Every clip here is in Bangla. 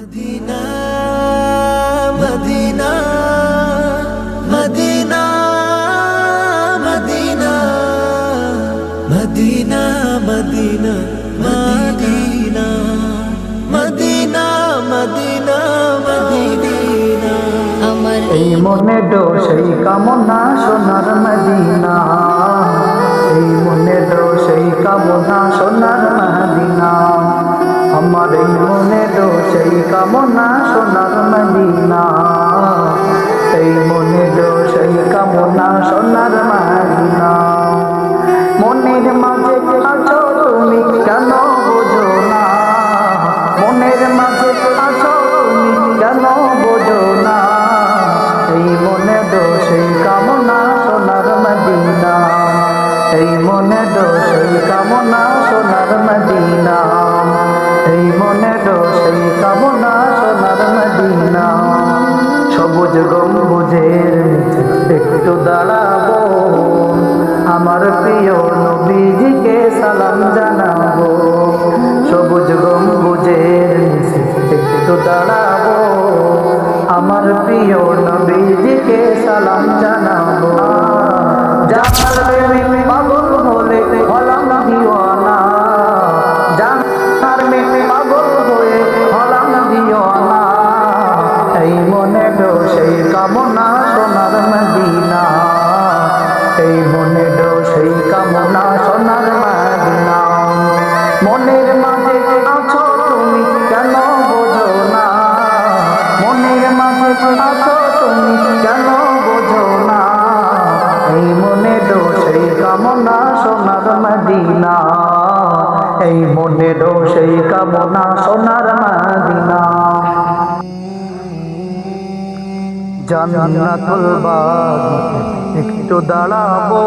Medina Medina Medina Medina Medina Medina Medina Medina Medina Medina আমার এই মনে ডো সেই কামনা সোনার মদিনা, এই মনে ডো সেই কামনা সোনার মদিনা, আমার এই মনে ডো সেই কামনা সোনার মদিনা, এই মনে ডো সেই কামনা সোনার মদিনা। মনের মাঝে আছো তুমি কেন বোঝো না, মনের মাঝে আছো তুমি কেন বোঝো না, এই মনে ডো সেই কামনা সোনার মদিনা, এই মনে ডো সেই কামনা সোনার মদিনা, এই মনে ডো সেই কামনা সোনার মদিনা। সবুজ গম্বুজের নিচে একটু দাঁড়াবো, আমার প্রিয় নবীজিকে সালাম জানাবো। সবুজ গম্বুজের নিচে একটু দাঁড়াবো, আমার প্রিয় নবীজিকে সালাম জানাবো। জানার প্রেমে পাগল হলে হলাম দিওয়ানা, জানার প্রেমে পাগল হয়ে হলাম দিওয়ানা, এই মনে ডো সেই কামনা সোনার মদিনা, এই মনে ডো সেই কামনা সোনার মদিনা। মনের মাঝে আছো তুমি কেন বোঝো না, মনের মাঝে আছো তুমি কেন বোঝো না, এই মনে ডো সেই কামনা সোনার মদিনা, এই মনে ডো সেই কামনা সোনার মদিনা। জান্নাতুল বাগিতে একটু দাঁড়াবো,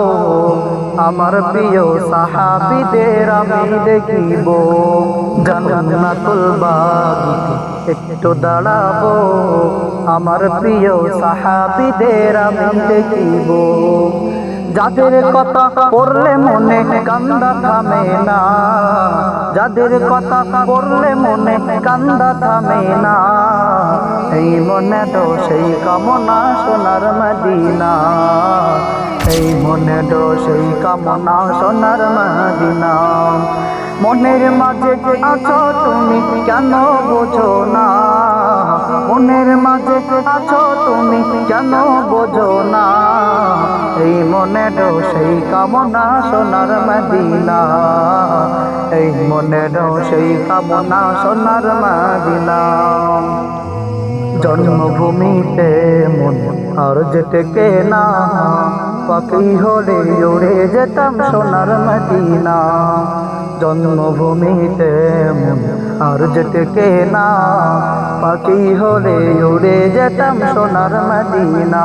আমার প্রিয় সাহাবীদের আমি দেখিব। জান্নাতুল বাগিতে একটু দাঁড়াবো, আমার প্রিয় সাহাবীদের আমি দেখিব। যাদের কথা পড়লে মনে কান্দা থামে না, যাদের কথা পড়লে মনে কান্দা থামে না, এই মনে ডো সেই কামনা সোনার মদিনা, এই মনে ডো সেই কামনা সোনার মদিনা। মনের মাঝে আছো তুমি কেন বোঝো না, মনের মাঝে আছো তুমি কেন বোঝো না, এই মনে ডো সেই কামনা সোনার মদিনা, এই মনে ডো সেই কামনা সোনার মদিনা। জন্মভূমিতে মন আর যেতে না, পাখি হলে উড়ে যেতাম সোনার মদিনা। জন্মভূমিতে মন আর যেতে না, পাখি হলে উড়ে যেতাম সোনার মদিনা।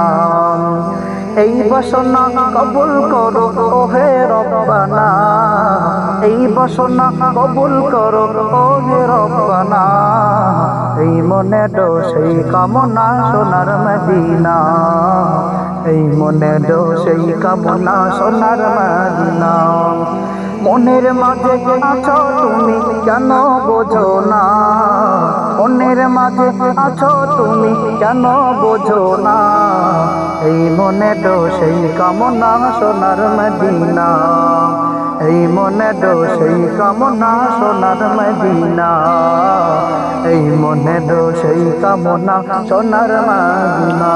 এই বাসনা কবুল করো ওহে রব্বানা, এই বাসনা কবুল করো ওহে রব্বানা, এই মনে ডো সেই কামনা সোনার মদিনা, এই মনে ডো সেই কামনা সোনার মদিনা। মনের মাঝে আছো তুমি কেন বোঝো না, মনের মাঝে আছো তুমি কেন বোঝো না, এই মনে ডো সেই কামনা সোনার মদিনা, এই মনে ডো সেই কামনা সোনার মদিনা, এই মনে ডো সেই কামনা সোনার মদিনা।